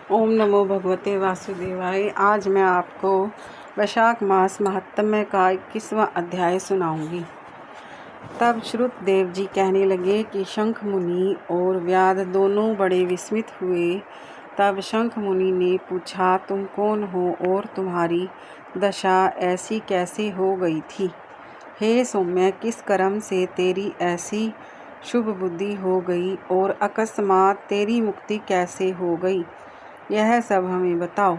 ओम नमो भगवते वासुदेवाय। आज मैं आपको वैशाख मास महात्म्य का 21वां अध्याय सुनाऊंगी। तब श्रुतदेव जी कहने लगे कि शंख मुनि और व्याध दोनों बड़े विस्मित हुए। तब शंख मुनि ने पूछा, तुम कौन हो और तुम्हारी दशा ऐसी कैसे हो गई थी? हे सौम्य, किस कर्म से तेरी ऐसी शुभ बुद्धि हो गई और अकस्मात तेरी मुक्ति कैसे हो गई? यह सब हमें बताओ।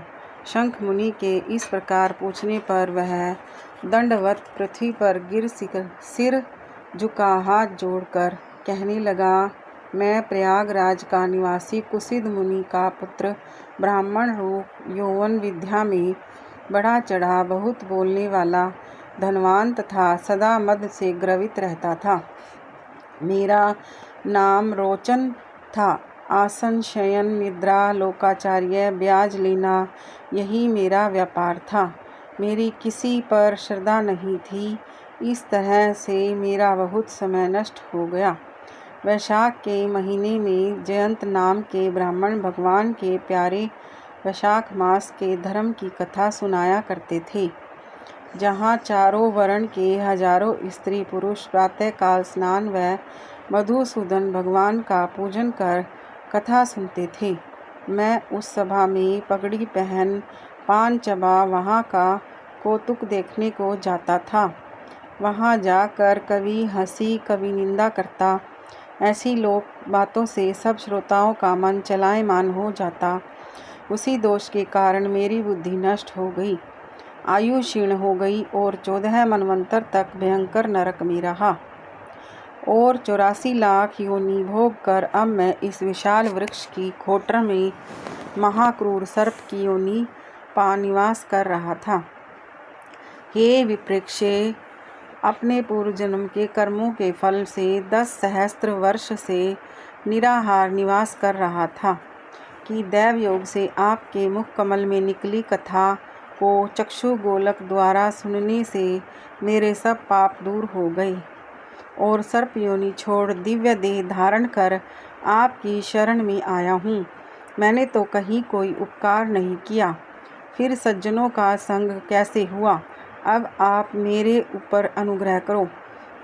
शंख मुनि के इस प्रकार पूछने पर वह दंडवत पृथ्वी पर गिर सिर झुका हाथ जोड़कर कहने लगा, मैं प्रयागराज का निवासी कुसिद मुनि का पुत्र, ब्राह्मण रूप, यौवन विद्या में बढ़ा चढ़ा, बहुत बोलने वाला, धनवान तथा सदा मद से ग्रवित रहता था। मेरा नाम रोचन था। आसन, शयन, निद्रा, लोकाचार्य, ब्याज लेना, यही मेरा व्यापार था। मेरी किसी पर श्रद्धा नहीं थी। इस तरह से मेरा बहुत समय नष्ट हो गया। वैशाख के महीने में जयंत नाम के ब्राह्मण भगवान के प्यारे वैशाख मास के धर्म की कथा सुनाया करते थे। जहाँ चारों वर्ण के हजारों स्त्री पुरुष प्रातःकाल स्नान व मधुसूदन भगवान का पूजन कर कथा सुनते थे। मैं उस सभा में पगड़ी पहन पान चबा वहाँ का कौतुक देखने को जाता था। वहाँ जाकर कभी हंसी कभी निंदा करता। ऐसी लोक बातों से सब श्रोताओं का मन चलायमान हो जाता। उसी दोष के कारण मेरी बुद्धि नष्ट हो गई, आयु क्षीण हो गई और 14 मनवंतर तक भयंकर नरक में रहा और 84 लाख योनि भोग कर अब मैं इस विशाल वृक्ष की खोटर में महाक्रूर सर्प की योनि पा निवास कर रहा था। हे विप्रेक्षे, अपने पूर्व जन्म के कर्मों के फल से 10 सहस्त्र वर्ष से निराहार निवास कर रहा था कि दैव योग से आपके मुख कमल में निकली कथा को चक्षु गोलक द्वारा सुनने से मेरे सब पाप दूर हो गए और सर्प योनि छोड़ दिव्य देह धारण कर आपकी शरण में आया हूँ। मैंने तो कहीं कोई उपकार नहीं किया, फिर सज्जनों का संग कैसे हुआ? अब आप मेरे ऊपर अनुग्रह करो,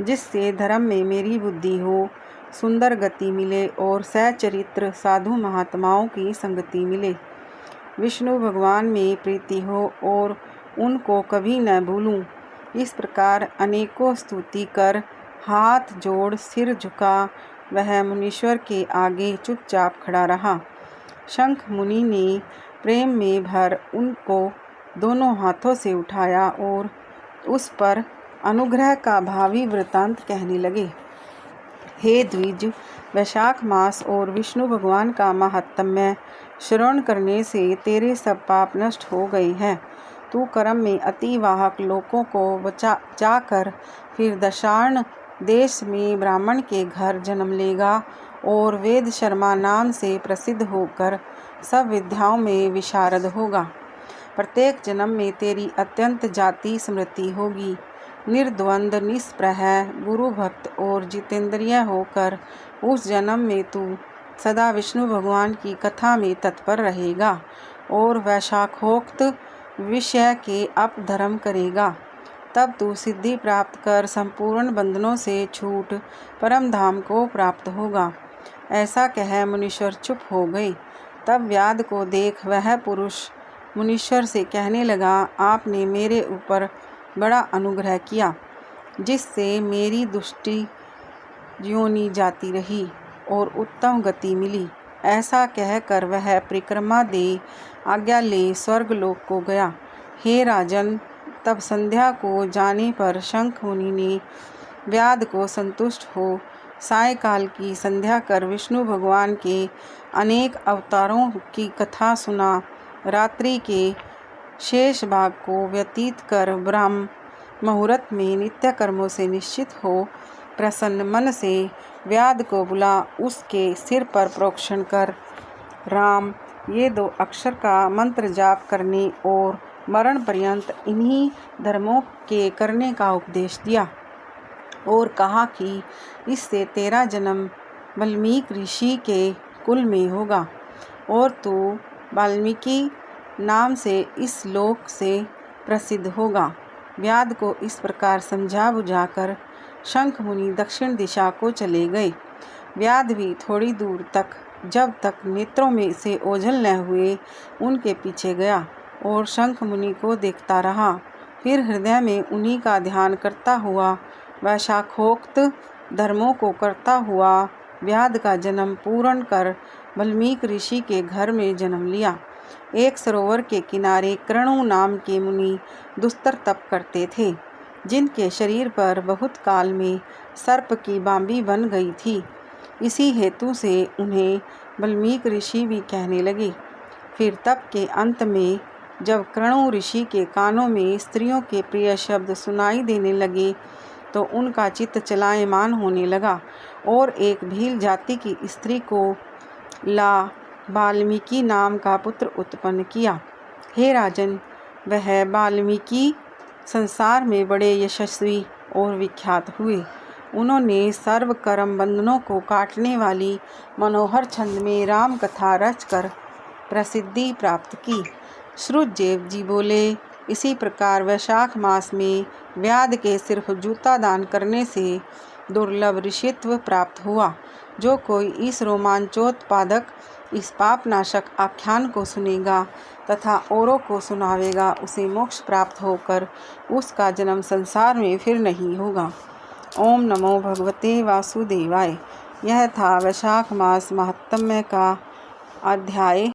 जिससे धर्म में मेरी बुद्धि हो, सुंदर गति मिले और सचरित्र साधु महात्माओं की संगति मिले, विष्णु भगवान में प्रीति हो और उनको कभी न भूलूं। इस प्रकार अनेकों स्तुति कर हाथ जोड़ सिर झुका वह मुनीश्वर के आगे चुपचाप खड़ा रहा। शंख मुनि ने प्रेम में भर उनको दोनों हाथों से उठाया और उस पर अनुग्रह का भावी वृतांत कहने लगे। हे द्विज, वैशाख मास और विष्णु भगवान का महात्म्य श्रवण करने से तेरे सब पाप नष्ट हो गए हैं। तू कर्म में अति वाहक लोगों को जाकर फिर दशार्ण देश में ब्राह्मण के घर जन्म लेगा और वेद शर्मा नाम से प्रसिद्ध होकर सब विद्याओं में विशारद होगा। प्रत्येक जन्म में तेरी अत्यंत जाति स्मृति होगी। निर्द्वंद, निष्प्रह, गुरु भक्त और जितेंद्रिय होकर उस जन्म में तू सदा विष्णु भगवान की कथा में तत्पर रहेगा और वैशाखोक्त विषय के अपधर्म करेगा। तब तू सिद्धि प्राप्त कर संपूर्ण बंधनों से छूट परम धाम को प्राप्त होगा। ऐसा कह मुनीश्वर चुप हो गए। तब व्याध को देख वह पुरुष मुनीश्वर से कहने लगा, आपने मेरे ऊपर बड़ा अनुग्रह किया, जिससे मेरी दुष्टि योनि जाती रही और उत्तम गति मिली। ऐसा कहकर वह परिक्रमा दे आज्ञा ले स्वर्गलोक को गया। हे राजन, तब संध्या को जाने पर शंख मुनि ने व्याध को संतुष्ट हो सायंकाल की संध्या कर विष्णु भगवान के अनेक अवतारों की कथा सुना। रात्रि के शेष भाग को व्यतीत कर ब्रह्म मुहूर्त में नित्य कर्मों से निश्चित हो प्रसन्न मन से व्याध को बुला उसके सिर पर प्रोक्षण कर राम ये 2 अक्षर का मंत्र जाप करने और मरण पर्यंत इन्हीं धर्मों के करने का उपदेश दिया और कहा कि इससे तेरा जन्म वाल्मीकि ऋषि के कुल में होगा और तू वाल्मीकि नाम से इस लोक से प्रसिद्ध होगा। व्याध को इस प्रकार समझा बुझाकर शंख मुनि दक्षिण दिशा को चले गए। व्याध भी थोड़ी दूर तक, जब तक नेत्रों में से ओझल न हुए, उनके पीछे गया और शंख मुनि को देखता रहा। फिर हृदय में उन्हीं का ध्यान करता हुआ वह शाखोक्त धर्मों को करता हुआ व्याध का जन्म पूर्ण कर वाल्मीकि ऋषि के घर में जन्म लिया। एक सरोवर के किनारे कृणु नाम के मुनि दुस्तर तप करते थे, जिनके शरीर पर बहुत काल में सर्प की बांबी बन गई थी। इसी हेतु से उन्हें वाल्मीकि ऋषि भी कहने लगे। फिर तप के अंत में जब कृणु ऋषि के कानों में स्त्रियों के प्रिय शब्द सुनाई देने लगे, तो उनका चित्त चलायमान होने लगा और एक भील जाति की स्त्री को ला वाल्मीकि नाम का पुत्र उत्पन्न किया। हे राजन, वह वाल्मीकि संसार में बड़े यशस्वी और विख्यात हुए। उन्होंने सर्व कर्म बंधनों को काटने वाली मनोहर छंद में राम कथा रचकर प्रसिद्धि प्राप्त की। श्रुतदेव जी बोले, इसी प्रकार वैशाख मास में व्याध के सिर्फ जूता दान करने से दुर्लभ ऋषित्व प्राप्त हुआ। जो कोई इस रोमांचोत्पादक, इस पापनाशक आख्यान को सुनेगा तथा औरों को सुनावेगा, उसे मोक्ष प्राप्त होकर उसका जन्म संसार में फिर नहीं होगा। ओम नमो भगवते वासुदेवाय। यह था वैशाख मास महात्म्य का अध्याय।